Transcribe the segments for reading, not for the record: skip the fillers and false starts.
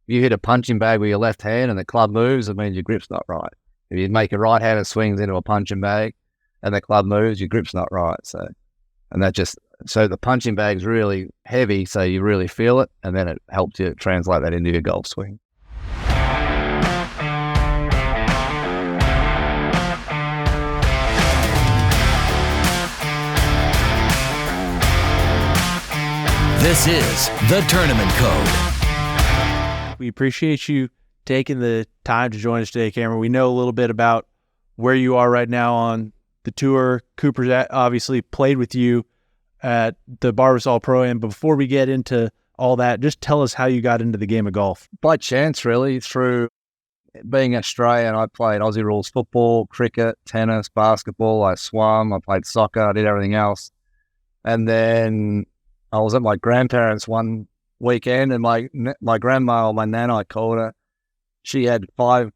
If you hit a punching bag with your left hand and the club moves, it means your grip's not right. If you make a right-handed swings into a punching bag and the club moves, your grip's not right. So the punching bag's really heavy, so you really feel it, and then it helps you translate that into your golf swing. This is The Tournament Code. We appreciate you taking the time to join us today, Cameron. We know a little bit about where you are right now on the tour. Cooper's obviously played with you at the Barbasol Pro-Am. But before we get into all that, just tell us how you got into the game of golf. By chance, really, through being Australian. I played Aussie rules football, cricket, tennis, basketball. I swam, I played soccer, I did everything else. And then I was at my grandparents' one weekend, and my grandma, or my nana, I called her. She had 5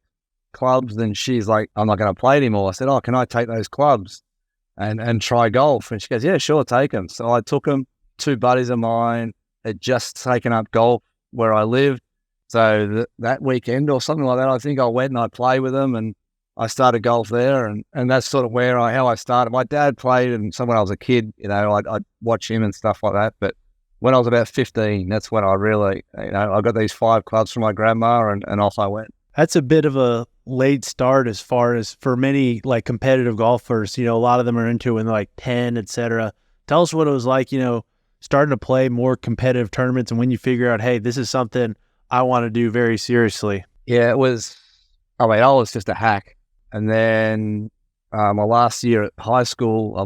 clubs, and she's like, I'm not going to play anymore. I said, oh, can I take those clubs and try golf? And she goes, yeah, sure, take them. So I took them. 2 buddies of mine had just taken up golf where I lived. So that weekend or something like that, I think I went and I played with them, and I started golf there, and that's sort of how I started. My dad played, and so when I was a kid, I'd watch him and stuff like that. But when I was about 15, that's when I really, I got these 5 clubs from my grandma, and off I went. That's a bit of a late start as far as for many like competitive golfers. A lot of them are into it when they're like 10, etc. Tell us what it was like, starting to play more competitive tournaments, and when you figure out, hey, this is something I want to do very seriously. Yeah, it was, I was just a hack. And then my last year at high school,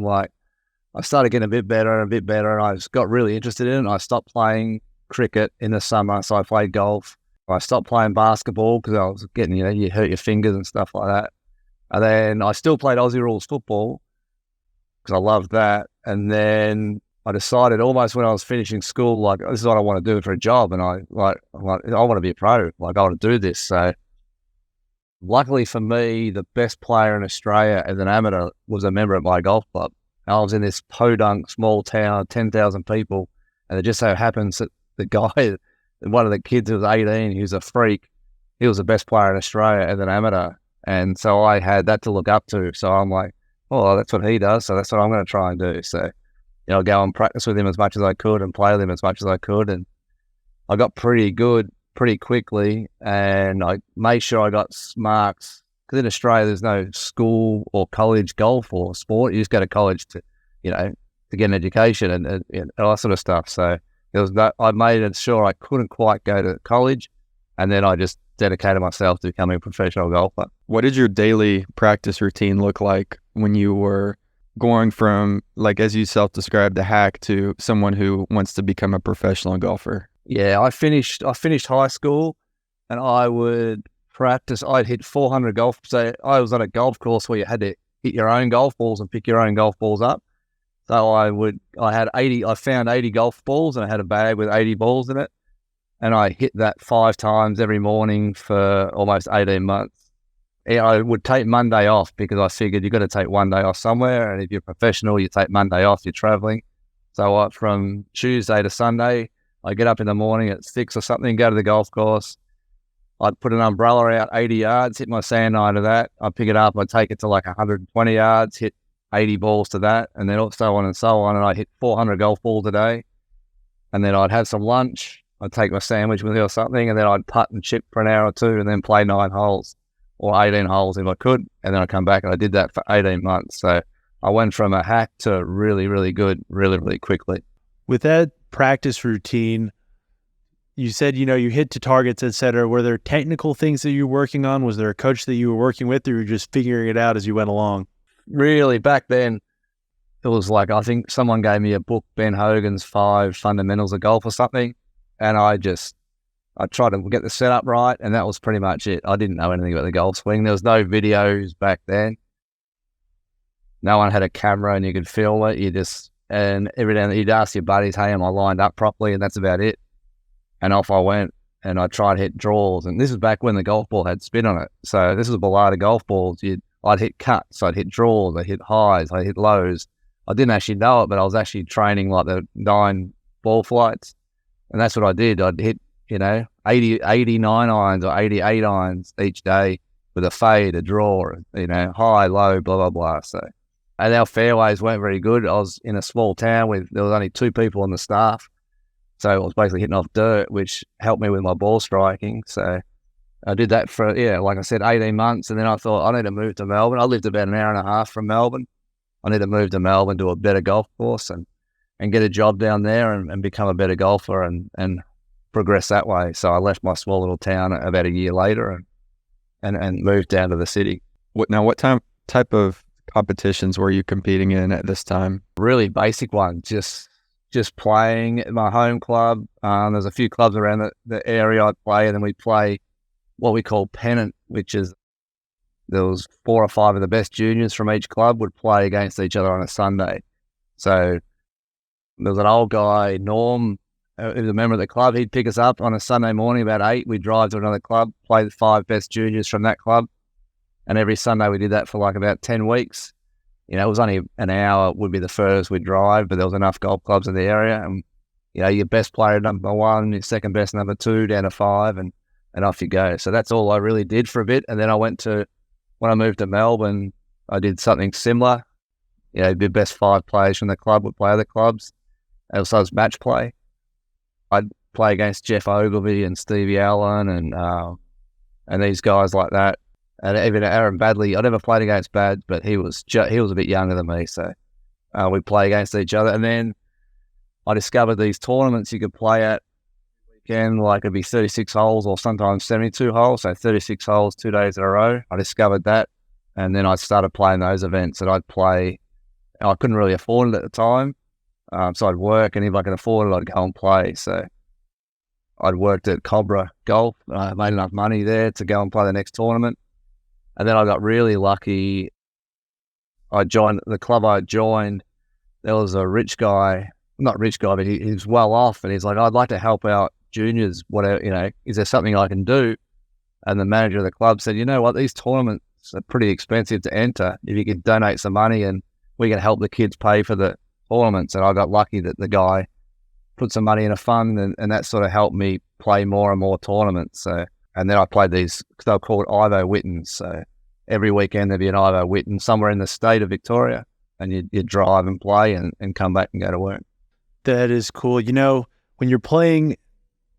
I started getting a bit better and I just got really interested in it. I stopped playing cricket in the summer, so I played golf. I stopped playing basketball because I was getting, you hurt your fingers and stuff like that. And then I still played Aussie rules football because I loved that. And then I decided almost when I was finishing school, this is what I want to do for a job. And I want to be a pro. I want to do this. So luckily for me, the best player in Australia as an amateur was a member of my golf club. I was in this podunk small town, 10,000 people, and it just so happens that the guy, one of the kids who was 18, he was a freak. He was the best player in Australia as an amateur. And so I had that to look up to. So I'm like, oh, that's what he does, so that's what I'm going to try and do. So, I'll go and practice with him as much as I could and play with him as much as I could. And I got pretty good pretty quickly, and I made sure I got marks, because in Australia there's no school or college golf or sport. You just go to college to get an education and all that sort of stuff. So I made sure I couldn't quite go to college, and then I just dedicated myself to becoming a professional golfer. What did your daily practice routine look like when you were going from, as you self-described, a hack to someone who wants to become a professional golfer? Yeah, I finished high school, and I would practice. I'd hit 400 golf. So I was on a golf course where you had to hit your own golf balls and pick your own golf balls up. So I found 80 golf balls, and I had a bag with 80 balls in it. And I hit that 5 times every morning for almost 18 months. Yeah, I would take Monday off because I figured you've got to take one day off somewhere. And if you're professional, you take Monday off, you're traveling. So from Tuesday to Sunday, I get up in the morning at 6 or something, go to the golf course. I'd put an umbrella out 80 yards, hit my sand iron to that. I'd pick it up, I'd take it to 120 yards, hit 80 balls to that, and then so on and so on. And I'd hit 400 golf balls a day. And then I'd have some lunch. I'd take my sandwich with me or something, and then I'd putt and chip for an hour or 2 and then play 9 holes or 18 holes if I could. And then I'd come back, and I did that for 18 months. So I went from a hack to really, really good, really, really quickly. With that practice routine, you said, you hit to targets, etc. Were there technical things that you were working on? Was there a coach that you were working with, or you were just figuring it out as you went along? Really, back then, it was I think someone gave me a book, Ben Hogan's 5 Fundamentals of Golf or something, and I tried to get the setup right, and that was pretty much it. I didn't know anything about the golf swing. There was no videos back then. No one had a camera, and you could film it. And every day you'd ask your buddies, hey, am I lined up properly? And that's about it. And off I went, and I tried to hit draws. And this is back when the golf ball had spin on it. So this was below the golf balls. I'd hit cuts, I'd hit draws, I'd hit highs, I'd hit lows. I didn't actually know it, but I was actually training the 9 ball flights. And that's what I did. I'd hit, 89 irons or 88 irons each day with a fade, a draw, high, low, blah, blah, blah. So, and our fairways weren't very good. I was in a small town there was only 2 people on the staff. So I was basically hitting off dirt, which helped me with my ball striking. So I did that for, like I said, 18 months. And then I thought, I need to move to Melbourne. I lived about an hour and a half from Melbourne. I need to move to Melbourne to a better golf course and get a job down there and become a better golfer and progress that way. So I left my small little town about a year later and moved down to the city. What type of competitions were you competing in at this time? Really basic ones, just playing at my home club. There's a few clubs around the area I'd play, and then we'd play what we call pennant, which is there was 4 or 5 of the best juniors from each club would play against each other on a Sunday. So there was an old guy, Norm, who was a member of the club. He'd pick us up on a Sunday morning about 8. We'd drive to another club, play the 5 best juniors from that club. And every Sunday we did that for like about 10 weeks. It was only an hour would be the furthest we'd drive, but there was enough golf clubs in the area. And, your best player number 1, your second best number 2, down to 5, and off you go. So that's all I really did for a bit. And then when I moved to Melbourne, I did something similar. The best 5 players from the club would play other clubs. It was match play. I'd play against Jeff Ogilvy and Stevie Allen and these guys like that. And even Aaron Badley, I never played against Bad, but he was a bit younger than me, so we'd play against each other. And then I discovered these tournaments you could play at weekend, like it'd be 36 holes or sometimes 72 holes, so 36 holes 2 days in a row. I discovered that, and then I started playing those events, and I'd play. I couldn't really afford it at the time, so I'd work, and if I could afford it, I'd go and play. So I'd worked at Cobra Golf, made enough money there to go and play the next tournament. And then I got really lucky. I joined the club I joined. There was a rich guy, not rich guy, but he was well off. And he's like, I'd like to help out juniors. Whatever, is there something I can do? And the manager of the club said, you know what, these tournaments are pretty expensive to enter. If you could donate some money and we can help the kids pay for the tournaments. And I got lucky that the guy put some money in a fund and that sort of helped me play more and more tournaments. So. And then I played these, they were called Ivo Wittens. So every weekend there'd be an Ivo Witten somewhere in the state of Victoria, and you'd drive and play and come back and go to work. That is cool. When you're playing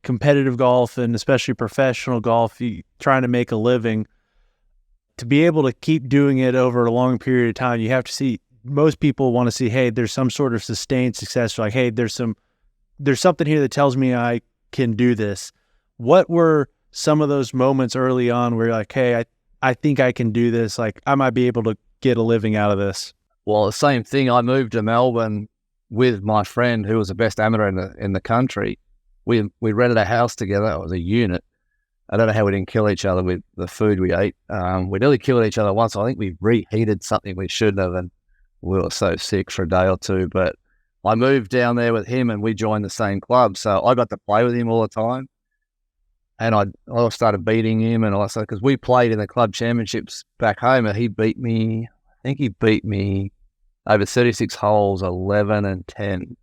competitive golf and especially professional golf, you trying to make a living, to be able to keep doing it over a long period of time, you have to see, most people want to see, hey, there's some sort of sustained success. Like, hey, there's something here that tells me I can do this. What were some of those moments early on where you're like, hey, I think I can do this. Like, I might be able to get a living out of this. Well, the same thing. I moved to Melbourne with my friend who was the best amateur in the country. We rented a house together. It was a unit. I don't know how we didn't kill each other with the food we ate. We nearly killed each other once. I think we reheated something we shouldn't have, and we were so sick for a day or two. But I moved down there with him and we joined the same club. So I got to play with him all the time. And I started beating him, and also because we played in the club championships back home, and he beat me. I think he beat me over 36 holes, 11 and 10.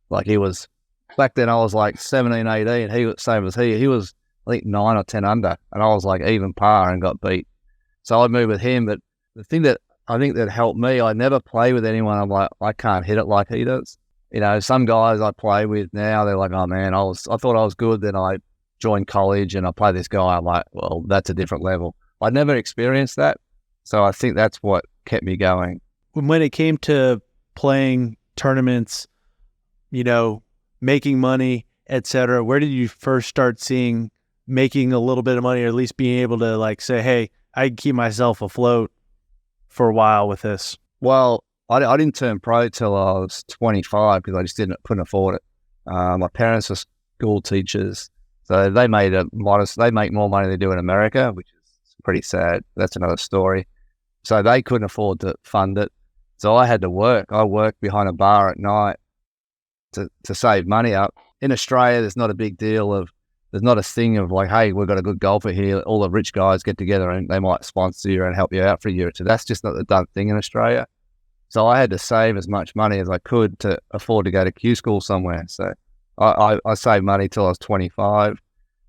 Like, he was back then. I was like 17, 18. He was same as he. He was, I think, 9 or 10 under, and I was like even par and got beat. So I moved with him. But the thing that I think that helped me, I never play with anyone. I'm like, I can't hit it like he does. Some guys I play with now, they're like, oh man, I thought I was good, then I joined college and I play this guy. I'm like, well, that's a different level. I never experienced that. So I think that's what kept me going. When it came to playing tournaments, making money, etc., where did you first start seeing making a little bit of money, or at least being able to like say, hey, I can keep myself afloat for a while with this? Well, I didn't turn pro till I was 25 because I just couldn't afford it. My parents were school teachers. So they make more money than they do in America, which is pretty sad. That's another story. So they couldn't afford to fund it. So I had to work. I worked behind a bar at night to save money up. In Australia, there's not a big deal there's not a thing of like, hey, we've got a good golfer here. All the rich guys get together and they might sponsor you and help you out for a year or two. That's just not the done thing in Australia. So I had to save as much money as I could to afford to go to Q school somewhere. So I saved money till I was 25.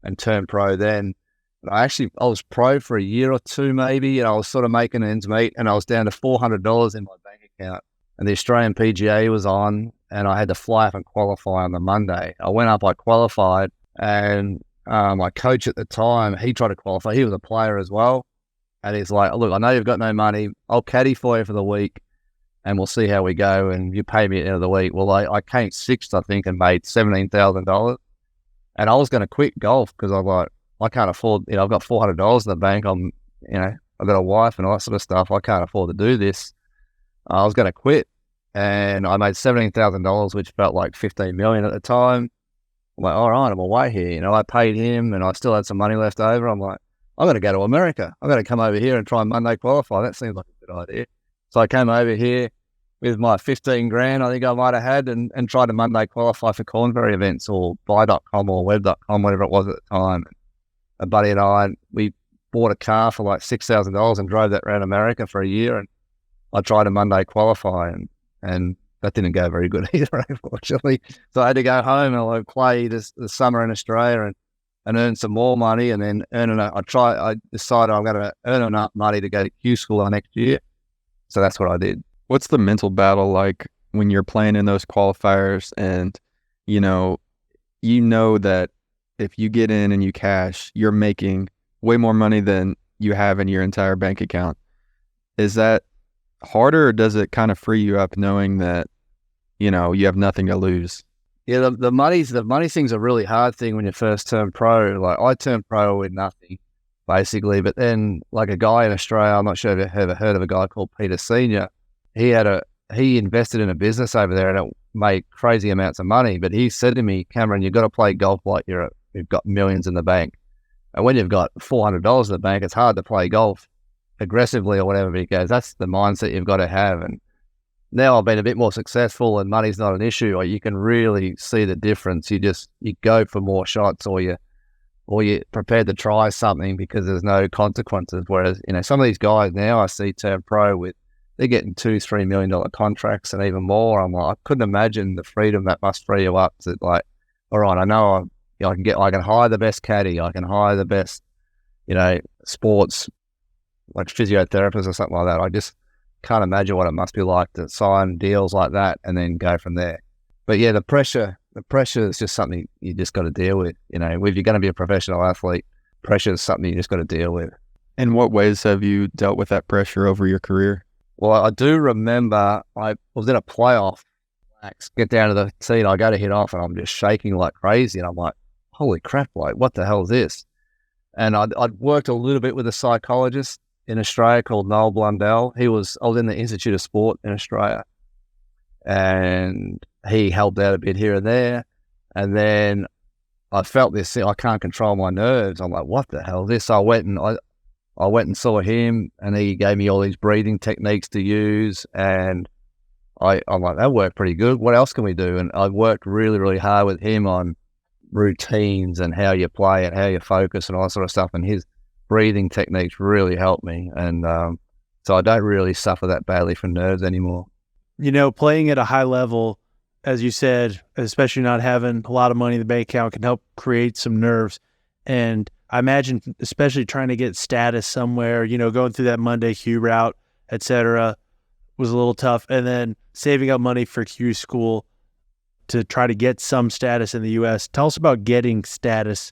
and turned pro then. But I was pro for a year or two maybe, and I was sort of making ends meet, and I was down to $400 in my bank account. And the Australian PGA was on, and I had to fly up and qualify on the Monday. I went up, I qualified, and my coach at the time, he tried to qualify. He was a player as well. And he's like, look, I know you've got no money. I'll caddy for you for the week, and we'll see how we go, and you pay me at the end of the week. Well, I came sixth, I think, and made $17,000. And I was going to quit golf because I'm like, I can't afford, I've got $400 in the bank. I've got a wife and all that sort of stuff. I can't afford to do this. I was going to quit, and I made $17,000, which felt like $15 million at the time. I'm like, all right, I'm away here. I paid him, and I still had some money left over. I'm like, I'm going to go to America. I'm going to come over here and try and Monday qualify. That seems like a good idea. So I came over here with my 15 grand I think I might have had and tried to Monday qualify for Corn Ferry events or buy.com or web.com, whatever it was at the time. A buddy and I, we bought a car for like $6,000 and drove that around America for a year. And I tried to Monday qualify and that didn't go very good either, unfortunately. So I had to go home and like play the summer in Australia and earn some more money, and then I decided I'm going to earn enough money to go to Q school next year. So that's what I did. What's the mental battle like when you're playing in those qualifiers and, you know that if you get in and you cash, you're making way more money than you have in your entire bank account? Is that harder, or does it kind of free you up knowing that, you have nothing to lose? Yeah, the money thing's a really hard thing when you first turn pro. Like I turned pro with nothing, basically. But then, like a guy in Australia, I'm not sure if you've ever heard of a guy called Peter Senior. He invested in a business over there and it made crazy amounts of money. But he said to me, Cameron, you've got to play golf like you've got millions in the bank. And when you've got $400 in the bank, it's hard to play golf aggressively or whatever, because that's the mindset you've got to have. And now I've been a bit more successful and money's not an issue, or you can really see the difference. You go for more shots, or you're prepared to try something because there's no consequences. Whereas, some of these guys now I see turn pro they're getting $2-3 million contracts and even more. I'm like, I couldn't imagine the freedom that must free you up to like, all right, I know I can hire the best caddy, I can hire the best, sports like physiotherapists or something like that. I just can't imagine what it must be like to sign deals like that and then go from there. But yeah, the pressure is just something you just got to deal with. If you're going to be a professional athlete, pressure is something you just got to deal with. In what ways have you dealt with that pressure over your career? Well, I do remember I was in a playoff, get down to the tee, I go to hit off and I'm just shaking like crazy. And I'm like, holy crap, like what the hell is this? And I'd worked a little bit with a psychologist in Australia called Noel Blundell. I was in the Institute of Sport in Australia, and he helped out a bit here and there. And then I felt this, I can't control my nerves. I'm like, what the hell is this? I went and saw him, and he gave me all these breathing techniques to use. And I'm like, that worked pretty good. What else can we do? And I worked really, really hard with him on routines and how you play and how you focus and all that sort of stuff. And his breathing techniques really helped me. And so I don't really suffer that badly from nerves anymore. Playing at a high level, as you said, especially not having a lot of money in the bank account, can help create some nerves. And I imagine, especially trying to get status somewhere, going through that Monday Q route, et cetera, was a little tough. And then saving up money for Q school to try to get some status in the U.S. Tell us about getting status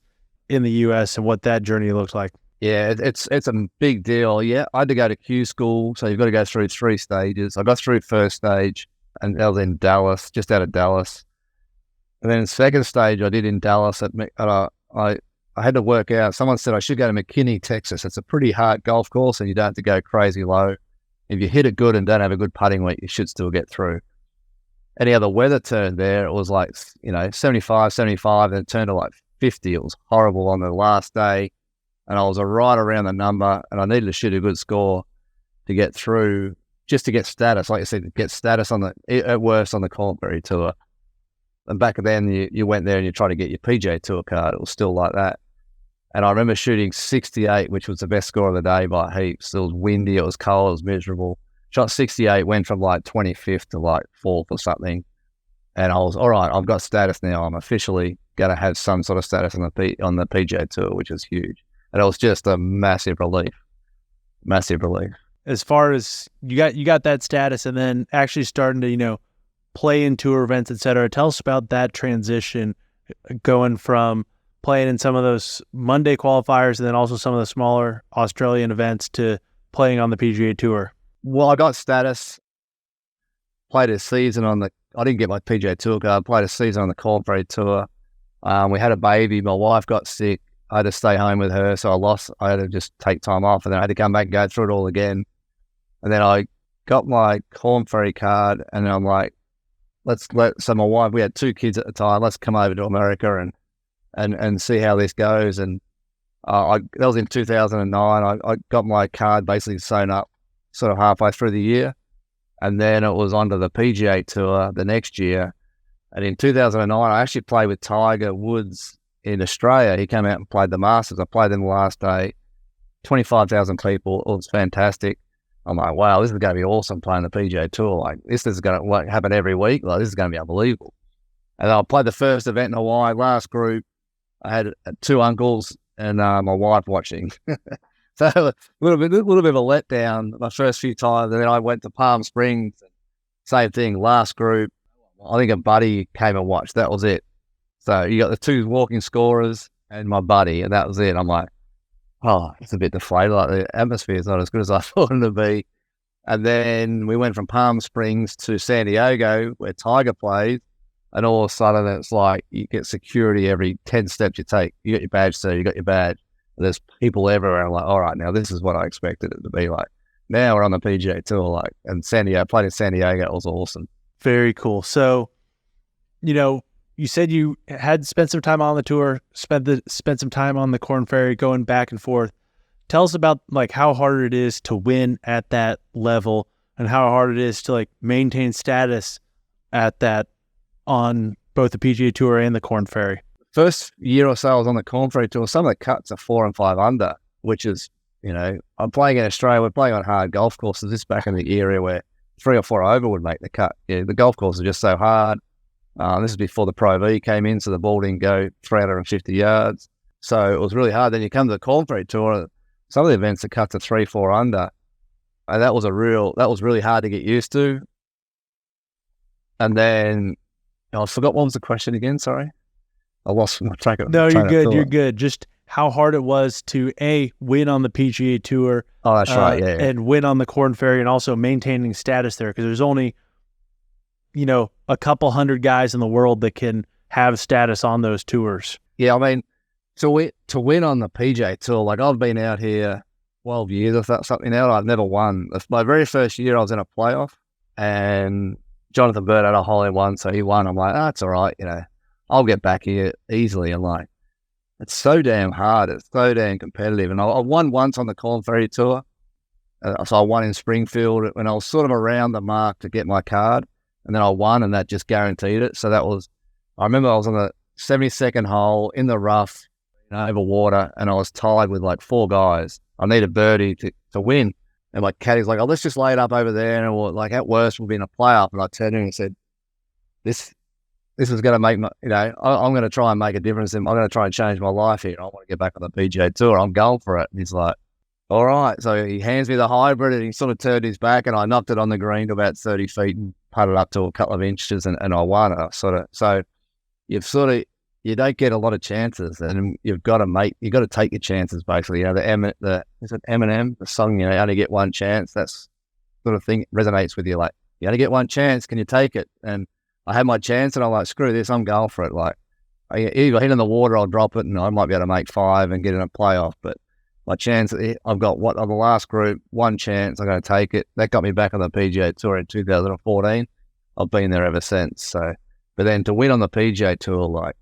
in the U.S. and what that journey looked like. Yeah, it's a big deal. Yeah, I had to go to Q school, so you've got to go through 3 stages. I got through first stage, and that was in Dallas, just out of Dallas. And then second stage I did in Dallas. I had to work out. Someone said I should go to McKinney, Texas. It's a pretty hard golf course, and you don't have to go crazy low. If you hit it good and don't have a good putting weight, you should still get through. Anyhow, the weather turned there. It was like, 75, and it turned to like 50. It was horrible on the last day. And I was right around the number, and I needed to shoot a good score to get through, just to get status. Like I said, to get status at worst on the Corn Ferry Tour. And back then, you went there and you tried to get your PGA Tour card. It was still like that. And I remember shooting 68, which was the best score of the day by heaps. It was windy, it was cold, it was miserable. Shot 68, went from like 25th to like 4th or something. And I was, all right, I've got status now. I'm officially going to have some sort of status on the PGA Tour, which is huge. And it was just a massive relief. As far as you got that status and then actually starting to, play in tour events, et cetera. Tell us about that transition going from playing in some of those Monday qualifiers and then also some of the smaller Australian events to playing on the PGA Tour. Well, I got status, played a season I didn't get my PGA Tour card, played a season on the Korn Ferry Tour. We had a baby. My wife got sick. I had to stay home with her, so I had to just take time off, and then I had to come back and go through it all again. And then I got my Korn Ferry card, and I'm like, so my wife, we had 2 kids at the time, let's come over to America and see how this goes. And that was in 2009. I got my card basically sewn up sort of halfway through the year. And then it was onto the PGA Tour the next year. And in 2009, I actually played with Tiger Woods in Australia. He came out and played the Masters. I played them the last day, 25,000 people. It was fantastic. I'm like, wow, this is going to be awesome playing the PGA Tour. Like, this is going to happen every week. Like, this is going to be unbelievable. And I played the first event in Hawaii, last group. I had 2 uncles and my wife watching. So a little bit of a letdown my first few times. And then I went to Palm Springs. Same thing, last group. I think a buddy came and watched. That was it. So you got the 2 walking scorers and my buddy, and that was it. I'm like, oh, it's a bit deflated. Like, the atmosphere is not as good as I thought it would be. And then we went from Palm Springs to San Diego, where Tiger plays. And all of a sudden, it's like you get security every 10 steps you take. You got your badge, sir. You got your badge. There's people everywhere. I'm like, all right, now this is what I expected it to be like. Now we're on the PGA Tour, like, and I played in San Diego. It was awesome. Very cool. So, you said you had spent some time on the tour, spent some time on the Korn Ferry, going back and forth. Tell us about like how hard it is to win at that level and how hard it is to like maintain status at that on both the PGA Tour and the Korn Ferry. First year or so I was on the Korn Ferry Tour, some of the cuts are 4 and 5 under, which is, I'm playing in Australia, we're playing on hard golf courses. This is back in the area where 3 or 4 over would make the cut. Yeah, the golf courses are just so hard. This is before the Pro V came in, so the ball didn't go 350 yards. So it was really hard. Then you come to the Korn Ferry Tour, some of the events are cut to 3, 4 under. And that was really hard to get used to. And then I forgot, what was the question again? Sorry. I lost my track of. No, you're good. You're good. Just how hard it was to win on the PGA Tour. Oh, that's right. Yeah. And win on the Korn Ferry, and also maintaining status there, because there's only, a couple hundred guys in the world that can have status on those tours. Yeah, I mean, to win on the PGA Tour, like, I've been out here 12 years, if that's something now. I've never won. My very first year, I was in a playoff, and Jonathan Bird had a hole in one, so he won. I'm like, it's all right, I'll get back here easily. And like, it's so damn hard. It's so damn competitive. And I won once on the Korn Ferry Tour. So I won in Springfield when I was sort of around the mark to get my card. And then I won, and that just guaranteed it. So I remember I was on the 72nd hole in the rough, over water, and I was tied with like 4 guys. I needed birdie to win. And my caddy's like, let's just lay it up over there. And like, at worst, we'll be in a playoff. And I turned to him and said, this is going to make my, I'm going to try and make a difference. I'm going to try and change my life here. I want to get back on the PGA Tour. I'm going for it. And he's like, all right. So he hands me the hybrid, and he sort of turned his back, and I knocked it on the green to about 30 feet and putted up to a couple of inches, and I won. So you don't get a lot of chances, and you've got to take your chances, basically. Is it Eminem, the song, you only get one chance? That's sort of thing resonates with you. Like, you only get one chance. Can you take it? And I had my chance, and I'm like, screw this, I'm going for it. Like, if I hit in the water, I'll drop it, and I might be able to make 5 and get in a playoff. But my chance, I've got on the last group, one chance, I'm going to take it. That got me back on the PGA Tour in 2014. I've been there ever since. So, but then to win on the PGA Tour, like,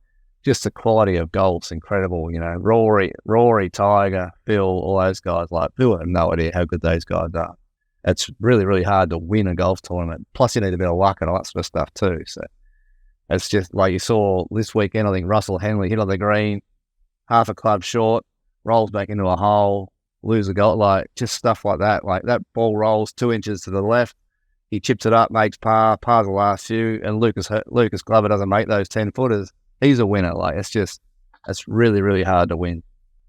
just the quality of golf's incredible. Rory, Tiger, Phil, all those guys. Like, Phil have no idea how good those guys are. It's really, really hard to win a golf tournament. Plus, you need a bit of luck and all that sort of stuff too. So it's just like you saw this weekend. I think Russell Henley hit on the green, half a club short, rolls back into a hole, lose a goal. Like, just stuff like that. Like, that ball rolls 2 inches to the left, he chips it up, makes pars the last few, and Lucas Glover doesn't make those 10-footers. He's a winner. Like, it's really, really hard to win.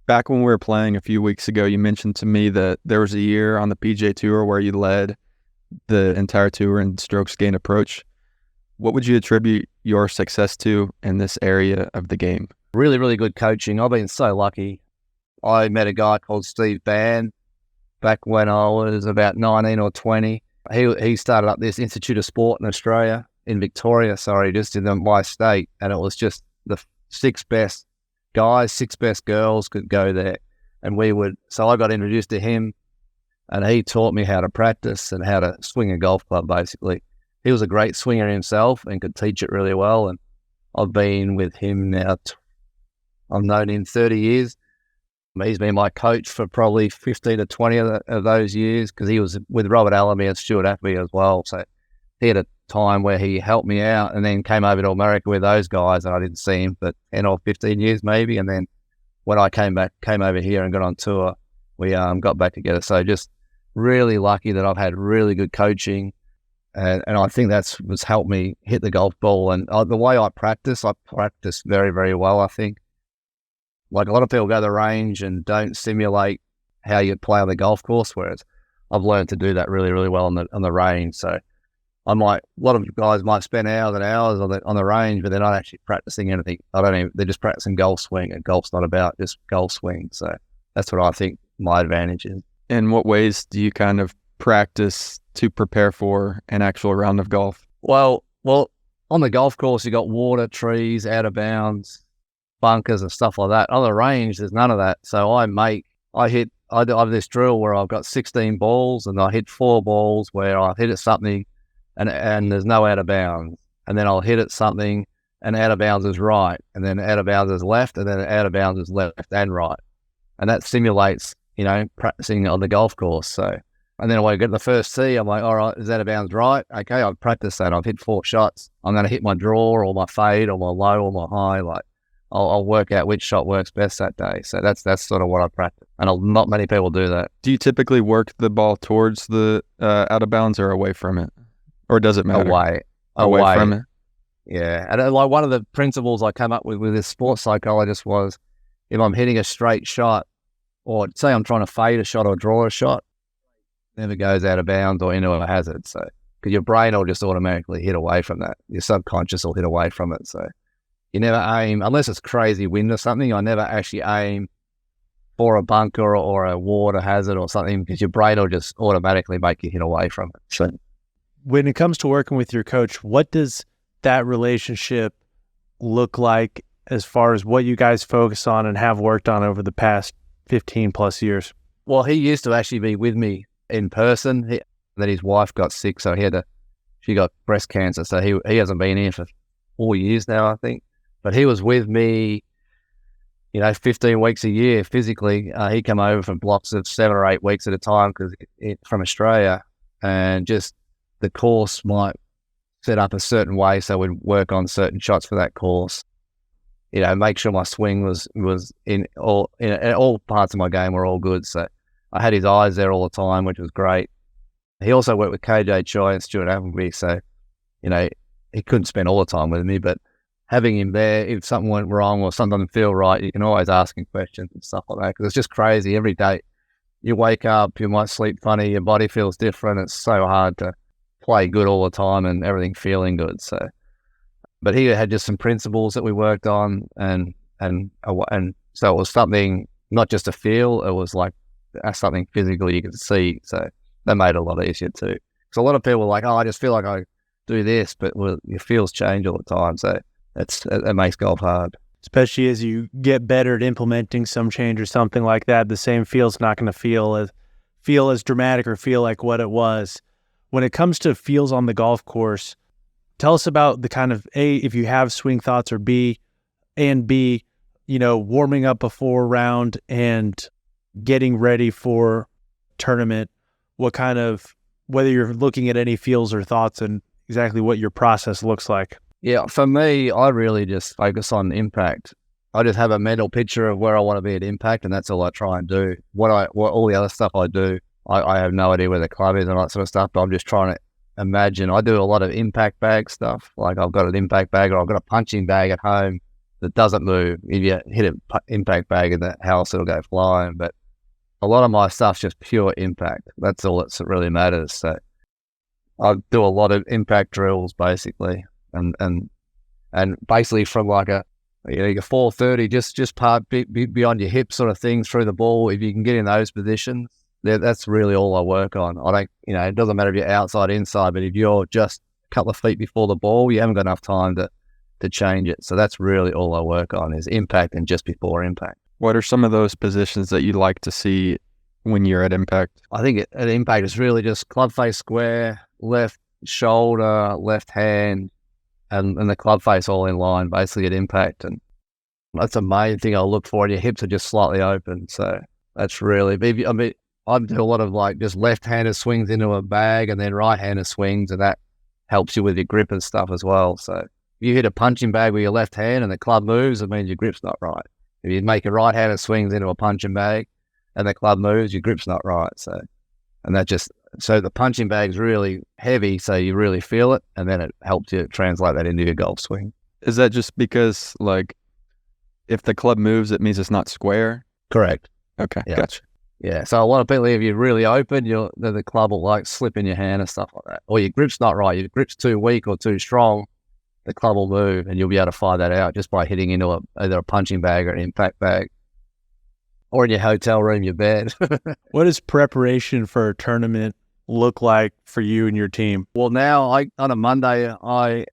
Back when we were playing a few weeks ago, you mentioned to me that there was a year on the PGA Tour where you led the entire tour in strokes gained approach. What would you attribute your success to in this area of the game? Really, really good coaching. I've been so lucky. I met a guy called Steve Bann back when I was about 19 or 20. He started up this Institute of Sport in Australia, in Victoria, just in my state. And it was just the 6 best guys, 6 best girls could go there. And so I got introduced to him, and he taught me how to practice and how to swing a golf club, basically. He was a great swinger himself and could teach it really well. And I've been with him now, I've known him 30 years. He's been my coach for probably 15 to 20 of those years, because he was with Robert Allenby and Stuart Appleby as well. So he had a time where he helped me out, and then came over to America with those guys, and I didn't see him for 10 or 15 years maybe. And then when I came over here and got on tour, we got back together. So just really lucky that I've had really good coaching. And I think what's helped me hit the golf ball. And the way I practice very, very well, I think. Like, a lot of people go to the range and don't simulate how you play on the golf course, whereas I've learned to do that really, really well on the range. So a lot of guys might spend hours and hours on the range, but they're not actually practicing anything. They're just practicing golf swing, and golf's not about just golf swing. So that's what I think my advantage is. In what ways do you kind of practice to prepare for an actual round of golf? Well, on the golf course, you got water, trees, out of bounds, bunkers and stuff like that. On the range, there's none of that. So I have this drill where I've got 16 balls, and I hit 4 balls where I hit at something and there's no out of bounds. And then I'll hit at something and out of bounds is right. And then out of bounds is left, and then out of bounds is left and right. And that simulates, practicing on the golf course. So, and then when I get to the first tee, I'm like, all right, is out of bounds right? Okay, I've practiced that. I've hit 4 shots. I'm going to hit my draw or my fade or my low or my high. Like, I'll work out which shot works best that day. So that's sort of what I practice. And not many people do that. Do you typically work the ball towards the out of bounds or away from it? Or does it matter? Away from it? Yeah. And like, one of the principles I came up with this sports psychologist was, if I'm hitting a straight shot, or say I'm trying to fade a shot or draw a shot, it never goes out of bounds or into a hazard. So, because your brain will just automatically hit away from that. Your subconscious will hit away from it. So you never aim, unless it's crazy wind or something, I never actually aim for a bunker or a water hazard or something, because your brain will just automatically make you hit away from it. So when it comes to working with your coach, what does that relationship look like as far as what you guys focus on and have worked on over the past 15 plus years? Well, he used to actually be with me in person. Then his wife got sick, so she got breast cancer. So he hasn't been here for 4 years now, I think. But he was with me, 15 weeks a year physically. He'd come over for blocks of 7 or 8 weeks at a time, because from Australia, and just the course might set up a certain way, so we'd work on certain shots for that course. Make sure my swing was in all parts of my game were all good. So I had his eyes there all the time, which was great. He also worked with KJ Choi and Stuart Appleby, so he couldn't spend all the time with me, but having him there, if something went wrong or something didn't feel right, you can always ask him questions and stuff like that, because it's just crazy. Every day you wake up, you might sleep funny, your body feels different. It's so hard to play good all the time and everything feeling good. So, but he had just some principles that we worked on, and so it was something, not just a feel, it was like something physically you could see. So that made it a lot easier too. Because a lot of people are like, oh, I just feel like I do this, but your feels change all the time. So it makes golf hard. Especially as you get better at implementing some change or something like that, the same feel's not going to feel as dramatic or feel like what it was. When it comes to feels on the golf course, tell us about the kind of A, if you have swing thoughts, or B, warming up before a round and getting ready for tournament. What kind of, whether you're looking at any feels or thoughts, and exactly what your process looks like. Yeah, for me, I really just focus on impact. I just have a mental picture of where I want to be at impact, and that's all I try and do. What all the other stuff I do, I have no idea where the club is and all that sort of stuff, but I'm just trying to imagine. I do a lot of impact bag stuff. Like I've got an impact bag or I've got a punching bag at home that doesn't move. If you hit an impact bag in the house, it'll go flying. But a lot of my stuff's just pure impact. That's all that really matters. So I do a lot of impact drills basically, and basically from like your 430, just part beyond your hip sort of thing through the ball. If you can get in those positions, that's really all I work on. I don't, it doesn't matter if you're outside, inside, but if you're just a couple of feet before the ball, you haven't got enough time to change it. So that's really all I work on is impact and just before impact. What are some of those positions that you like to see when you're at impact? I think at impact it's really just club face square, left shoulder, left hand, and the club face all in line basically at impact. And that's the main thing I'll look for. And your hips are just slightly open. So that's really, I do a lot of like just left-handed swings into a bag and then right-handed swings, and that helps you with your grip and stuff as well. So if you hit a punching bag with your left hand and the club moves, it means your grip's not right. If you make a right-handed swings into a punching bag and the club moves, your grip's not right. So the punching bag's really heavy, so you really feel it, and then it helps you translate that into your golf swing. Is that just because, like, if the club moves, it means it's not square? Correct. Okay, Yeah. Gotcha. Yeah, so a lot of people, if you're really open, the club will like slip in your hand and stuff like that. Or your grip's not right, your grip's too weak or too strong, the club will move, and you'll be able to find that out just by hitting into either a punching bag or an impact bag. Or in your hotel room, your bed. What does preparation for a tournament look like for you and your team? Well, now on a Monday, I've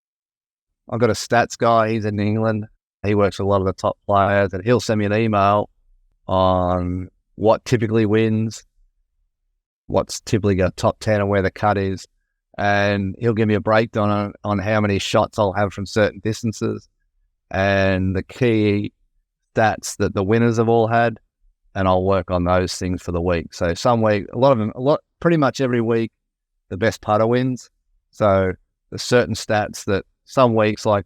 got a stats guy. He's in England. He works with a lot of the top players, and he'll send me an email on what typically wins, what's typically a top 10 and where the cut is. And he'll give me a breakdown on how many shots I'll have from certain distances and the key stats that the winners have all had. And I'll work on those things for the week. So some week, pretty much every week, the best putter wins. So there's certain stats that some weeks, like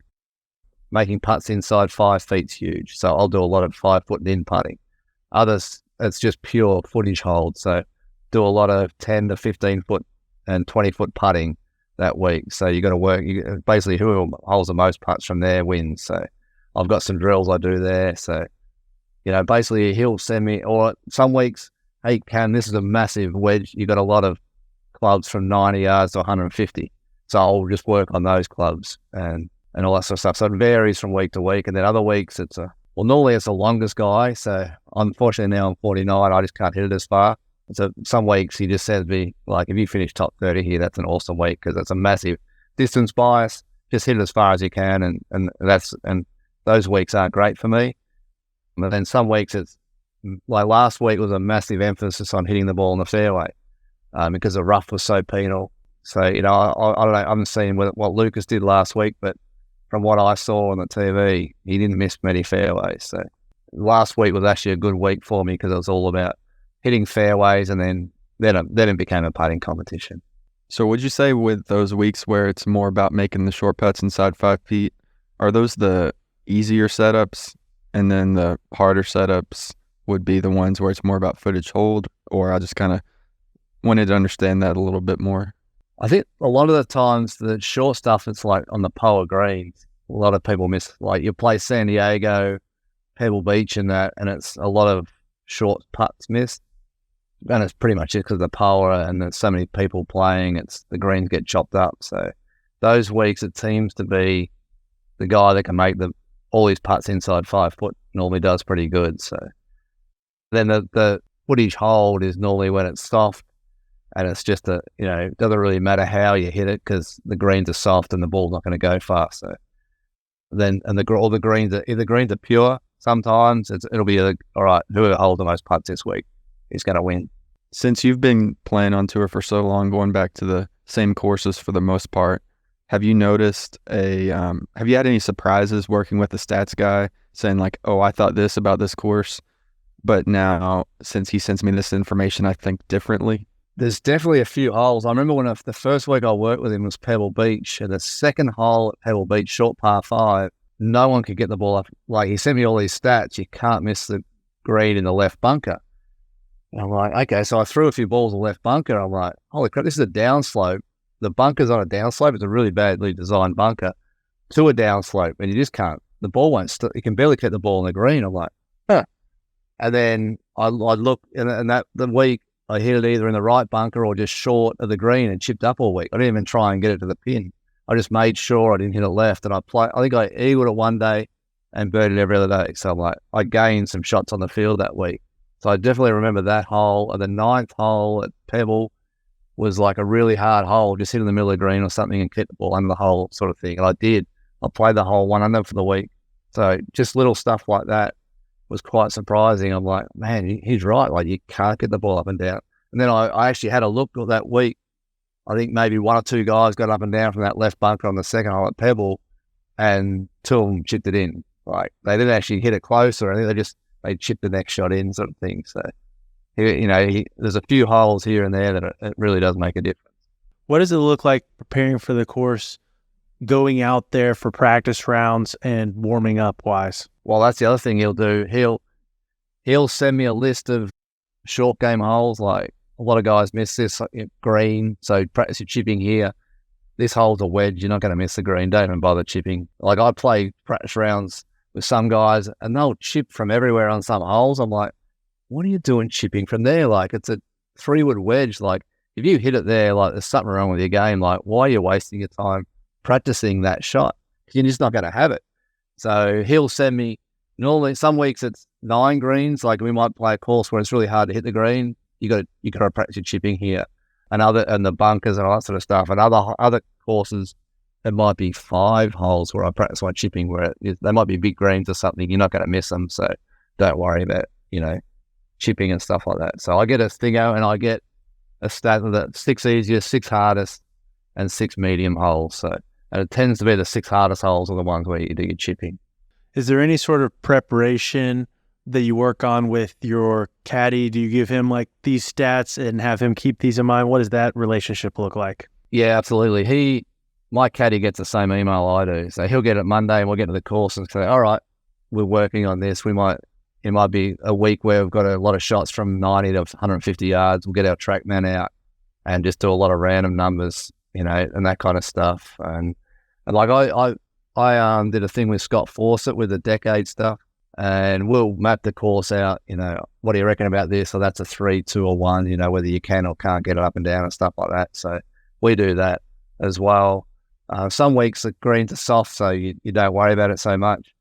making putts inside 5 feet's huge. So I'll do a lot of 5 foot in putting. Others, it's just pure footage hold. So do a lot of 10 to 15 foot and 20 foot putting that week. So you got to work, basically whoever holds the most putts from there wins. So I've got some drills I do there. So, basically he'll send me, or some weeks, hey, Cam, this is a massive wedge. You got a lot of clubs from 90 yards to 150. So I'll just work on those clubs and all that sort of stuff. So it varies from week to week. And then other weeks normally it's the longest guy. So unfortunately now I'm 49, I just can't hit it as far. So some weeks he just says me, like, if you finish top 30 here, that's an awesome week because it's a massive distance bias. Just hit it as far as you can. And those weeks aren't great for me. But then some weeks it's like last week was a massive emphasis on hitting the ball in the fairway because the rough was so penal. So, I don't know, I haven't seen what Lucas did last week, but from what I saw on the TV, he didn't miss many fairways. So last week was actually a good week for me because it was all about hitting fairways, and then it became a putting competition. So would you say with those weeks where it's more about making the short putts inside 5 feet, are those the easier setups, and then the harder setups would be the ones where it's more about footage hold? Or I just kind of wanted to understand that a little bit more. I think a lot of the times the short stuff, it's like on the Poa greens. A lot of people miss, like you play San Diego, Pebble Beach and that, and it's a lot of short putts missed. And it's pretty much just because of the Poa and there's so many people playing, the greens get chopped up. So those weeks it seems to be the guy that can make all his putts inside 5 foot normally does pretty good. So then the footage hold is normally when it's soft, and it's just it doesn't really matter how you hit it because the greens are soft and the ball's not going to go far. So then, all the greens if the greens are pure, sometimes it'll be all right, whoever holds the most putts this week is going to win. Since you've been playing on tour for so long, going back to the same courses for the most part, have you noticed have you had any surprises working with the stats guy saying like, oh, I thought this about this course, but now since he sends me this information, I think differently? There's definitely a few holes. I remember when the first week I worked with him was Pebble Beach, and the second hole at Pebble Beach, short par 5, no one could get the ball up. Like, he sent me all these stats. You can't miss the green in the left bunker. And I'm like, okay. So I threw a few balls in the left bunker. I'm like, holy crap, this is a downslope. the bunker's on a downslope. It's a really badly designed bunker to a downslope, and you just can't. The ball won't. You can barely keep the ball in the green. I'm like, huh. And then I look, and that the week I hit it either in the right bunker or just short of the green and chipped up all week. I didn't even try and get it to the pin. I just made sure I didn't hit it left, and I think I eagled it one day and birdied every other day. So I'm like, I gained some shots on the field that week. So I definitely remember that hole. And the 9th hole at Pebble was like a really hard hole, just hit in the middle of the green or something and keep the ball under the hole sort of thing. And I did. I played the hole 1 under for the week. So just little stuff like that was quite surprising. I'm like, man, he's right. Like, you can't get the ball up and down. And then I actually had a look that week. I think maybe 1 or 2 guys got up and down from that left bunker on the second hole at Pebble, and 2 of them chipped it in. Like, they didn't actually hit it close or anything. They chipped the next shot in, sort of thing. So, there's a few holes here and there that it really does make a difference. What does it look like preparing for the course, going out there for practice rounds and warming up wise? Well, that's the other thing he'll do. He'll send me a list of short game holes. Like, a lot of guys miss this, like, green. So practice your chipping here. This hole's a wedge. You're not going to miss the green. Don't even bother chipping. Like, I play practice rounds with some guys, and they'll chip from everywhere on some holes. I'm like, what are you doing chipping from there? Like, it's a 3-wood wedge. Like, if you hit it there, like, there's something wrong with your game. Like, why are you wasting your time practicing that shot? You're just not going to have it. So he'll send me, normally some weeks it's 9 greens. Like, we might play a course where it's really hard to hit the green. You got to practice your chipping here, and the bunkers and all that sort of stuff. And other courses, it might be 5 holes where I practice my chipping, where they might be big greens or something. You're not going to miss them, so don't worry about chipping and stuff like that. So I get a thingo, and I get a stat of the 6 easiest, 6 hardest, and 6 medium holes. So, and it tends to be the 6 hardest holes are the ones where you do your chipping. Is there any sort of preparation that you work on with your caddy? Do you give him like these stats and have him keep these in mind? What does that relationship look like? Yeah, absolutely. My caddy gets the same email I do. So he'll get it Monday, and we'll get to the course and say, all right, we're working on this. It might be a week where we've got a lot of shots from 90 to 150 yards. We'll get our TrackMan out and just do a lot of random numbers, and that kind of stuff. And like I did a thing with Scott Fawcett with the decade stuff, and we'll map the course out. What do you reckon about this? So that's a 3, 2, or 1. Whether you can or can't get it up and down and stuff like that. So we do that as well. Some weeks the greens are soft, so you don't worry about it so much.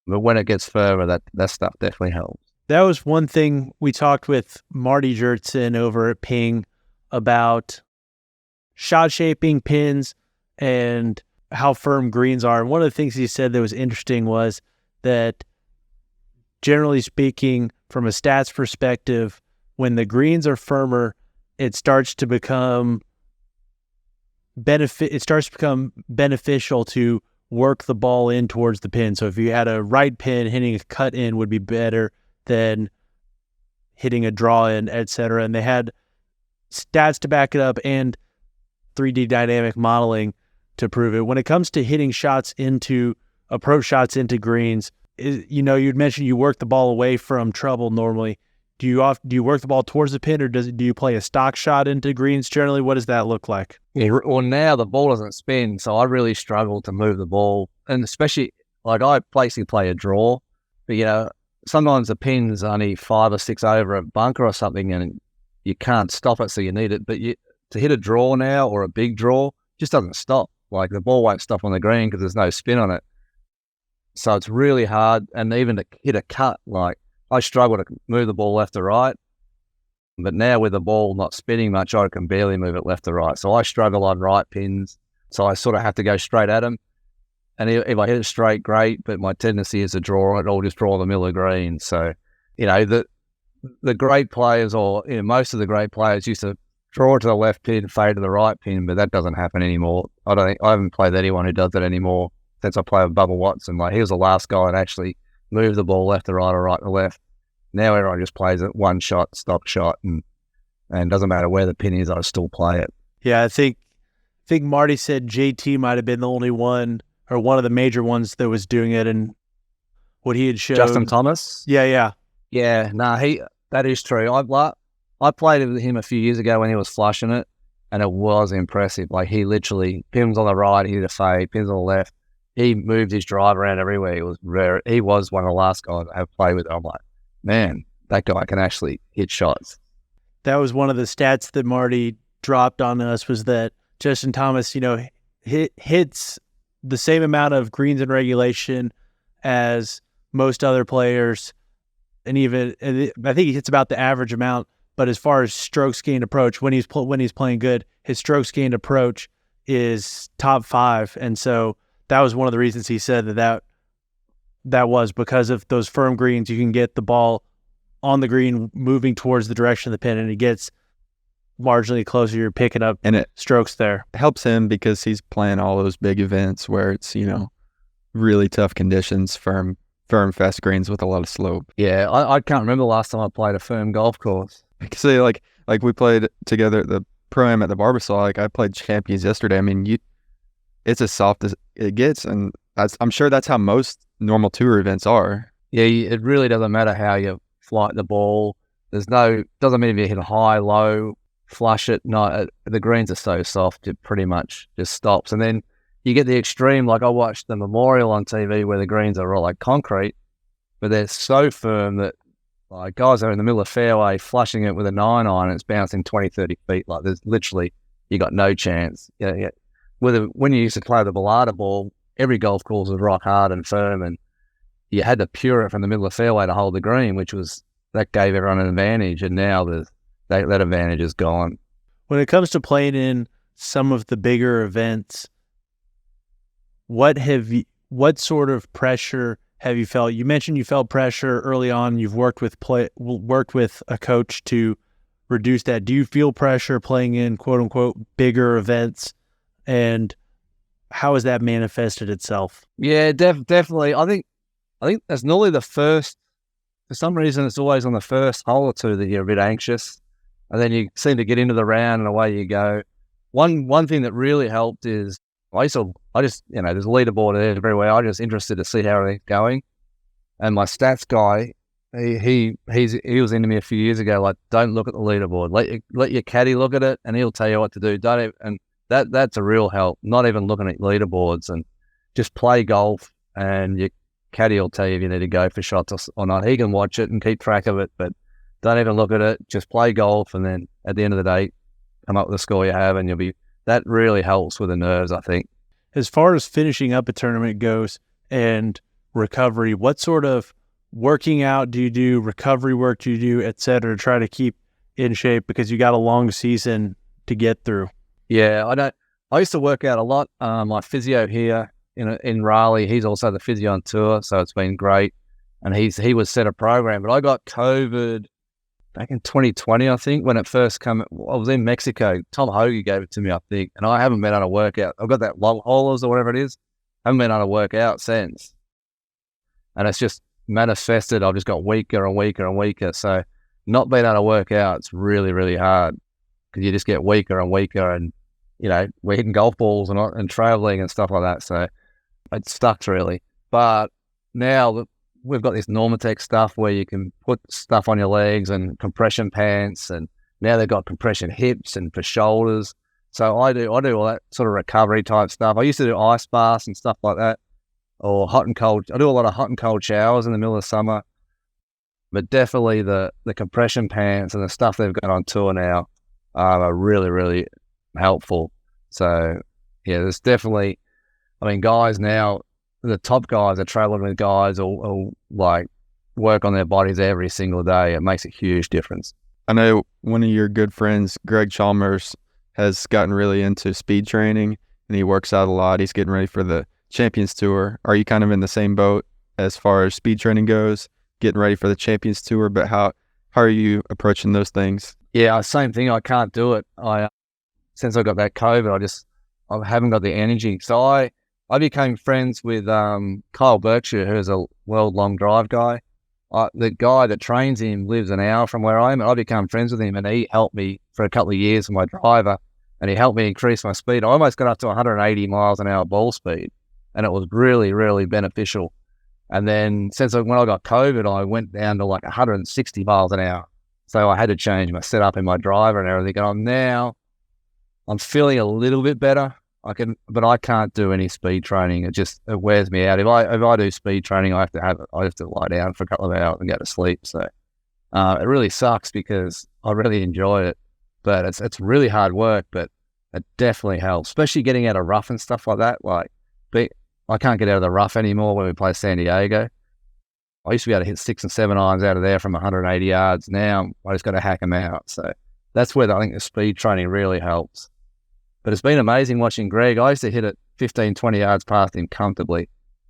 But when it gets further, that stuff definitely helps. That was one thing we talked with Marty Jertson over at Ping about shot shaping, pins, and how firm greens are. And one of the things he said that was interesting was that, generally speaking, from a stats perspective, when the greens are firmer, it starts to become beneficial to work the ball in towards the pin. So if you had a right pin, hitting a cut in would be better than hitting a draw in, etc. And they had stats to back it up and 3D dynamic modeling to prove it. When it comes to hitting shots into approach shots into greens, you'd mentioned you work the ball away from trouble normally. Do you work the ball towards the pin, or do you play a stock shot into greens generally? What does that look like? Yeah, well, now the ball doesn't spin, so I really struggle to move the ball, and especially like I basically play a draw, but sometimes the pin's only 5 or 6 over a bunker or something, and you can't stop it, so you need it. But to hit a draw now or a big draw just doesn't stop. Like, the ball won't stop on the green because there's no spin on it. So it's really hard, and even to hit a cut, like, I struggle to move the ball left to right. But now with the ball not spinning much, I can barely move it left to right. So I struggle on right pins. So I sort of have to go straight at them. And if I hit it straight, great. But my tendency is to draw it. I'll just draw the middle of green. So, the great players, or most of the great players, used to draw it to the left pin, fade to the right pin. But that doesn't happen anymore. I haven't played anyone who does that anymore since I played with Bubba Watson. Like, he was the last guy that actually move the ball left to right or right to left. Now everyone just plays it one shot, stock shot, and doesn't matter where the pin is, I still play it. Yeah, I think Marty said JT might have been the only one, or one of the major ones, that was doing it, and what he had showed. Justin Thomas? Yeah. Yeah, that is true. I played with him a few years ago when he was flushing it, and it was impressive. Like, he literally, pins on the right, he did a fade, pins on the left. He moved his drive around everywhere. It was rare. He was one of the last guys I have played with. I'm like, man, that guy can actually hit shots. That was one of the stats that Marty dropped on us, was that Justin Thomas, hits the same amount of greens in regulation as most other players, and I think he hits about the average amount. But as far as strokes gained approach, when he's playing good, his strokes gained approach is top 5, and so that was one of the reasons he said that was because of those firm greens. You can get the ball on the green moving towards the direction of the pin, and it gets marginally closer. You're picking up and it strokes there. helps him because he's playing all those big events where it's, really tough conditions, firm, fast greens with a lot of slope. Yeah, I can't remember the last time I played a firm golf course. So like we played together at the Pro-Am at the Barbasol. Like, I played Champions yesterday. I mean, it's as soft as it gets, and I'm sure that's how most normal tour events are. Yeah, it really doesn't matter how you flight the ball. Doesn't matter if you hit a high, low, flush it. No, the greens are so soft, it pretty much just stops. And then you get the extreme, like I watched the Memorial on TV where the greens are all like concrete, but they're so firm that like guys are in the middle of the fairway flushing it with a 9-iron and it's bouncing 20, 30 feet. Like, there's literally, you got no chance. Yeah. When you used to play the Bellata ball, every golf course was rock hard and firm, and you had to pure it from the middle of the fairway to hold the green, that gave everyone an advantage, and now that advantage is gone. When it comes to playing in some of the bigger events, what sort of pressure have you felt? You mentioned you felt pressure early on. You've worked with a coach to reduce that. Do you feel pressure playing in quote unquote bigger events, and how has that manifested itself? Yeah, definitely. I think that's normally the first. For some reason, it's always on the first hole or two that you're a bit anxious, and then you seem to get into the round and away you go. One thing that really helped is I just there's a leaderboard everywhere. I'm just interested to see how everything's going. And my stats guy, he was into me a few years ago. Like, don't look at the leaderboard. Let your caddy look at it, and he'll tell you what to do. And that's a real help. Not even looking at leaderboards, and just play golf, and your caddy will tell you if you need to go for shots or not. He can watch it and keep track of it, but don't even look at it. Just play golf, and then at the end of the day, come up with the score you have, and that really helps with the nerves, I think. As far as finishing up a tournament goes and recovery, what sort of working out do you do, recovery work do you do, et cetera, to try to keep in shape, because you got a long season to get through? Yeah, I used to work out a lot. My physio here in Raleigh, he's also the physio on tour, so it's been great. And he was set a program, but I got COVID back in 2020, I think, when it first came. I was in Mexico. Tom Hoagie gave it to me, I think, and I haven't been able to work out. I've got that long haulers or whatever it is. Haven't been able to work out since. And it's just manifested. I've just got weaker and weaker and weaker. So not being able to work out, it's really, really hard, because you just get weaker and weaker, and, we're hitting golf balls and traveling and stuff like that. So it sucks, really. But now we've got this Normatec stuff where you can put stuff on your legs and compression pants, and now they've got compression hips and for shoulders. So I do all that sort of recovery type stuff. I used to do ice baths and stuff like that, or hot and cold. I do a lot of hot and cold showers in the middle of summer, but definitely the compression pants and the stuff they've got on tour now are really, really helpful. So yeah, there's definitely, guys now, the top guys are traveling with guys or like work on their bodies every single day. It makes a huge difference. I know one of your good friends, Greg Chalmers, has gotten really into speed training, and he works out a lot. He's getting ready for the Champions Tour. Are you kind of in the same boat as far as speed training goes, getting ready for the Champions Tour? But how are you approaching those things? Yeah, same thing. I can't do it. Since I got that COVID, I haven't got the energy. So I became friends with Kyle Berkshire, who's a world long drive guy. The guy that trains him lives an hour from where I am, and I became friends with him, and he helped me for a couple of years with my driver, and he helped me increase my speed. I almost got up to 180 miles an hour ball speed, and it was really, really beneficial. And then when I got COVID, I went down to like 160 miles an hour. So I had to change my setup in my driver and everything. And I'm feeling a little bit better. But I can't do any speed training. It wears me out. If I do speed training, I have to lie down for a couple of hours and go to sleep. So it really sucks because I really enjoy it, but it's really hard work. But it definitely helps, especially getting out of rough and stuff like that. I can't get out of the rough anymore when we play San Diego. I used to be able to hit 6 and 7 irons out of there from 180 yards. Now I just got to hack them out. So that's where I think the speed training really helps. But it's been amazing watching Greg. I used to hit it 15, 20 yards past him comfortably.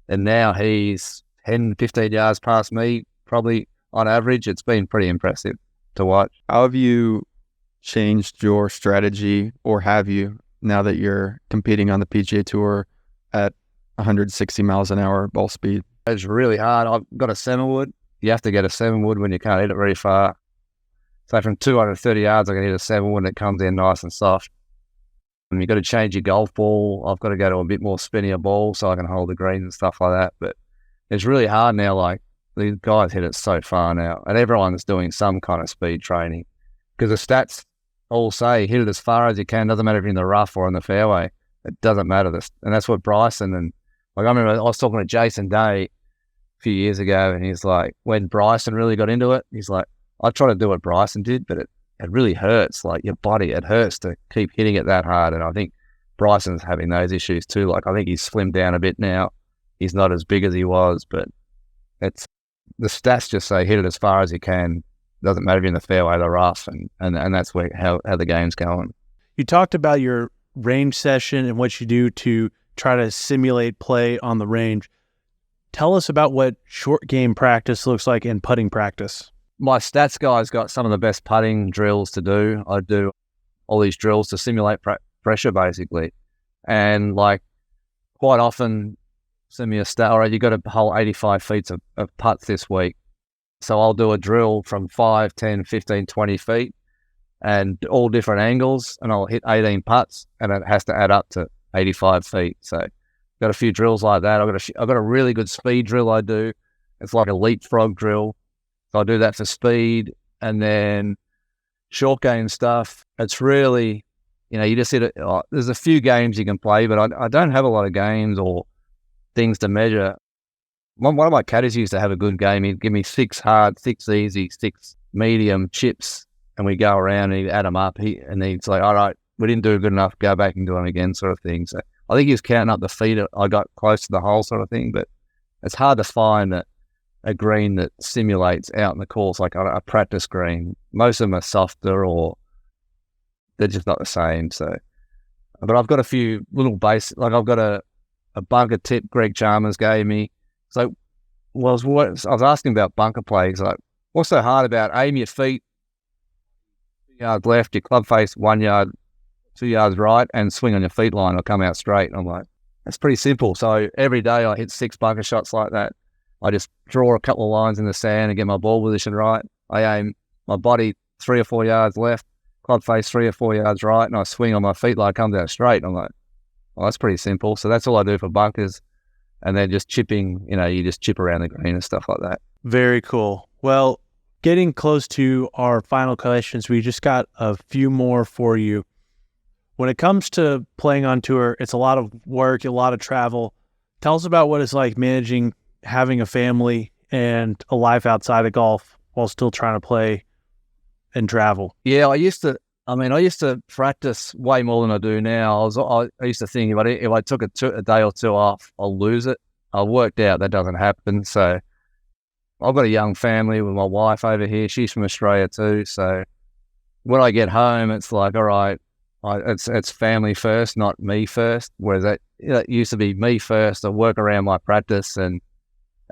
And now he's 10, 15 yards past me, probably on average. It's been pretty impressive to watch. How have you changed your strategy, or have you, now that you're competing on the PGA Tour at 160 miles an hour ball speed? It's really hard. I've got a 7-wood. You have to get a 7-wood when you can't hit it very far. So from 230 yards, I can hit a 7-wood and it comes in nice and soft. And you've got to change your golf ball. I've got to go to a bit more spinnier ball so I can hold the greens and stuff like that. But it's really hard now. Like, these guys hit it so far now, and everyone's doing some kind of speed training because the stats all say hit it as far as you can. Doesn't matter if you're in the rough or in the fairway. It doesn't matter. And that's what Bryson and I remember I was talking to Jason Day a few years ago, and he's like, when Bryson really got into it, he's like, I try to do what Bryson did, but it really hurts. Like, your body, it hurts to keep hitting it that hard. And I think Bryson's having those issues too. Like, I think he's slimmed down a bit now. He's not as big as he was, but the stats just say hit it as far as you can. Doesn't matter if you're in the fairway or the rough, and that's how the game's going. You talked about your range session and what you do to try to simulate play on the range. Tell us about what short game practice looks like in putting practice. My stats guy's got some of the best putting drills to do. I do all these drills to simulate pressure, basically. And, like, quite often, send me a stat, all right, you got a whole 85 feet of putts this week. So I'll do a drill from 5, 10, 15, 20 feet and all different angles, and I'll hit 18 putts, and it has to add up to 85 feet. So got a few drills like that. I've got a really good speed drill I do. It's like a leapfrog drill. So I do that for speed. And then short game stuff, it's really, you just hit it. There's a few games you can play, but I don't have a lot of games or things to measure. One of my caddies used to have a good game. He'd give me 6 hard, 6 easy, 6 medium chips, and we go around and he'd add them up. And he'd say, all right, we didn't do good enough, go back and do them again, sort of thing. So I think he was counting up the feet I got close to the hole, sort of thing. But it's hard to find a green that simulates out in the course, like a practice green. Most of them are softer, or they're just not the same. So, but I've got a few little base, like I've got a bunker tip Greg Chalmers gave me. So I was asking about bunker play. He's like, what's so hard about aim your feet 2 yards left, your club face 1 yard, 2 yards right, and swing on your feet line or come out straight? And I'm like, that's pretty simple. So every day I hit 6 bunker shots like that. I just draw a couple of lines in the sand and get my ball position right. I aim my body 3 or 4 yards left, club face 3 or 4 yards right, and I swing on my feet like it comes out straight. And I'm like, well, that's pretty simple. So that's all I do for bunkers. And then just chipping, you just chip around the green and stuff like that. Very cool. Well, getting close to our final questions, we just got a few more for you. When it comes to playing on tour, it's a lot of work, a lot of travel. Tell us about what it's like managing having a family and a life outside of golf while still trying to play and travel. Yeah, I used to practice way more than I do now. I used to think if I took a day or two off, I'll lose it. I worked out that doesn't happen. So I've got a young family with my wife over here. She's from Australia too. So when I get home, it's like, all right, it's family first, not me first. Whereas it used to be me first. I work around my practice and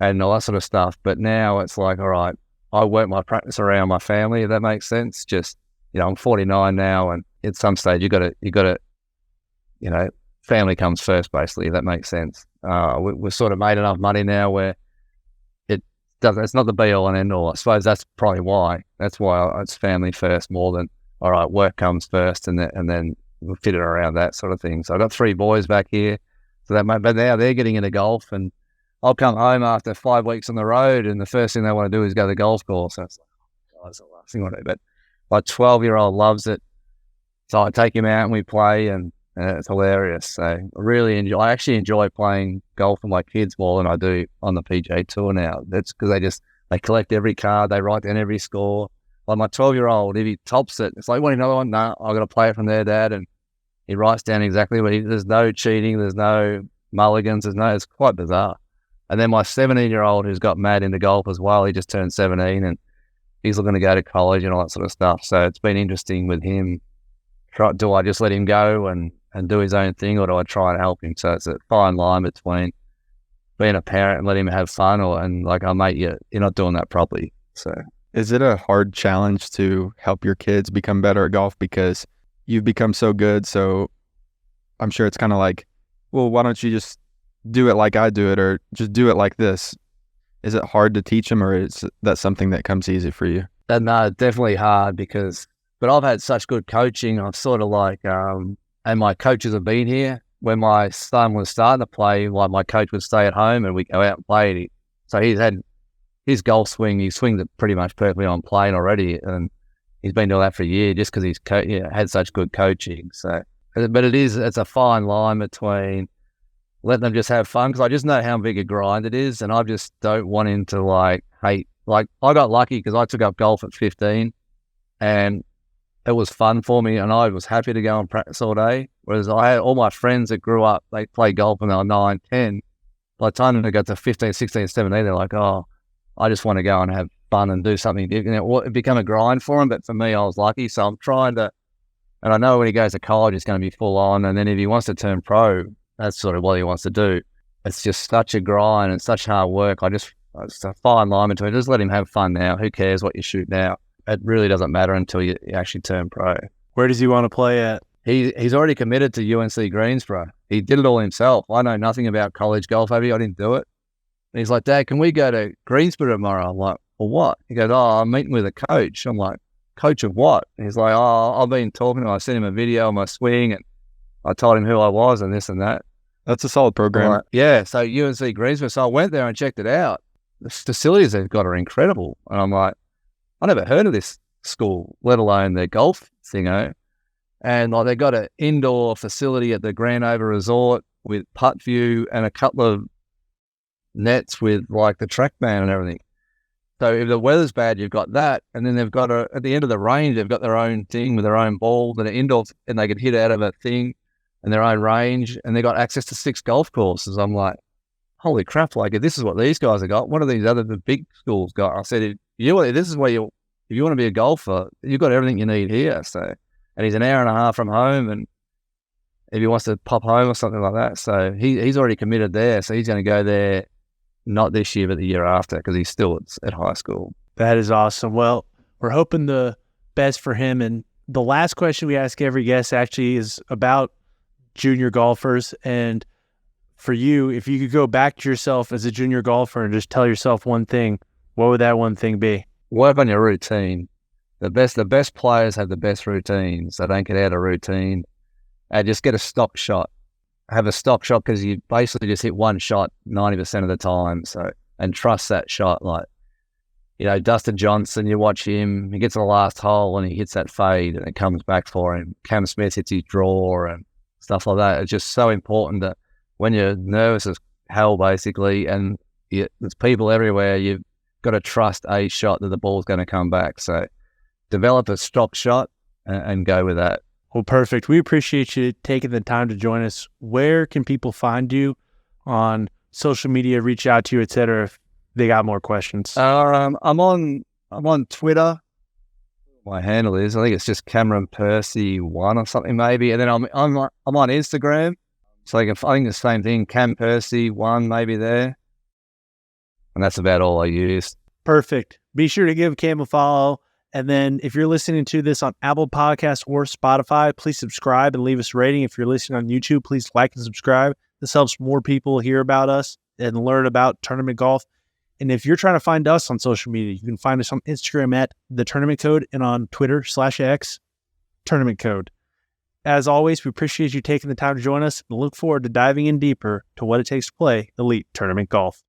all that sort of stuff. But now it's like, all right, I work my practice around my family, if that makes sense. Just, I'm 49 now, and at some stage you got to, family comes first, basically, if that makes sense. We've sort of made enough money now where it's not the be all and end all. I suppose that's probably why. That's why it's family first more than, all right, work comes first, and then we'll fit it around that sort of thing. So I've got 3 boys back here, but now they're getting into golf, and I'll come home after 5 weeks on the road, and the first thing they want to do is go to the golf course. So it's like, oh, that's the last thing I want to do. But my 12-year-old loves it. So I take him out and we play, and it's hilarious. So I actually enjoy playing golf with my kids more than I do on the PGA Tour now. That's because they collect every card, they write down every score. Like my 12-year-old, if he tops it, it's like, want another one? No, I've got to play it from there, Dad. And he writes down exactly there's no cheating, there's no mulligans, it's quite bizarre. And then my 17-year-old, who's got mad into golf as well, he just turned 17 and he's looking to go to college and all that sort of stuff. So it's been interesting with him. Do I just let him go and do his own thing, or do I try and help him? So it's a fine line between being a parent and letting him have fun, and like, oh mate, you're not doing that properly. So is it a hard challenge to help your kids become better at golf because you've become so good? So I'm sure it's kind of like, well, why don't you just do it like I do it, or just do it like this? Is it hard to teach them, or is that something that comes easy for you? No, definitely hard but I've had such good coaching. I've sort of like, and my coaches have been here. When my son was starting to play, like my coach would stay at home and we go out and play. So he's had his golf swing. He swings it pretty much perfectly on plane already, and he's been doing that for a year just because he's had such good coaching. So, but it's a fine line between letting them just have fun, because I just know how big a grind it is, and I just don't want him to like hate. Like, I got lucky because I took up golf at 15, and it was fun for me, and I was happy to go and practice all day. Whereas I had all my friends that grew up, they played golf when they were 9, 10. By the time they got to 15, 16, 17, they're like, oh, I just want to go and have fun and do something different. It became a grind for them, but for me, I was lucky. So I'm trying to, and I know when he goes to college, it's going to be full on. And then if he wants to turn pro, that's sort of what he wants to do. It's just such a grind and such hard work. It's a fine line between, just let him have fun now. Who cares what you shoot now? It really doesn't matter until you actually turn pro. Where does he want to play at? He's already committed to UNC Greensboro. He did it all himself. I know nothing about college golf, have you? I didn't do it. And he's like, Dad, can we go to Greensboro tomorrow? I'm like, well, what? He goes, oh, I'm meeting with a coach. I'm like, coach of what? And he's like, oh, I've been talking to him. I sent him a video of my swing, and I told him who I was and this and that. That's a solid program. Like, yeah, so UNC Greensboro. So I went there and checked it out. The facilities they've got are incredible. And I'm like, I never heard of this school, let alone their golf thingo. And like, they got an indoor facility at the Grand Over Resort with putt view and a couple of nets with like the TrackMan and everything. So if the weather's bad, you've got that. And then they've got at the end of the range, they've got their own thing with their own ball that are indoor, and they can hit out of a thing and their own range. And they got access to 6 golf courses. I'm like, holy crap, like, if this is what these guys have got, what are these the big schools got? I said, if you want to be a golfer, you've got everything you need here. So, and he's an hour and a half from home, and if he wants to pop home or something like that. So he's already committed there. So he's going to go there, not this year, but the year after, because he's still at high school. That is awesome. Well, we're hoping the best for him. And the last question we ask every guest actually is about junior golfers. And for you, if you could go back to yourself as a junior golfer and just tell yourself one thing, what would that one thing be? Work on your routine. The best players have the best routines. They don't get out of routine. And just get a stock shot. Have a stock shot, because you basically just hit one shot 90% of the time. So, and trust that shot. Like, Dustin Johnson, you watch him, he gets to the last hole and he hits that fade and it comes back for him. Cam Smith hits his draw and stuff like that. It's just so important that when you're nervous as hell, basically, and there's people everywhere, you've got to trust a shot that the ball's going to come back. So develop a stock shot and go with that. Well, perfect. We appreciate you taking the time to join us. Where can people find you on social media, reach out to you, et cetera, if they got more questions? I'm on Twitter. My handle is, I think it's just Cameron Percy 1 or something maybe. And then I'm on Instagram. So I think the same thing, Cam Percy 1 maybe there. And that's about all I use. Perfect. Be sure to give Cam a follow. And then if you're listening to this on Apple Podcasts or Spotify, please subscribe and leave us a rating. If you're listening on YouTube, please like and subscribe. This helps more people hear about us and learn about tournament golf. And if you're trying to find us on social media, you can find us on Instagram at The Tournament Code and on Twitter /X Tournament Code. As always, we appreciate you taking the time to join us and look forward to diving in deeper to what it takes to play elite tournament golf.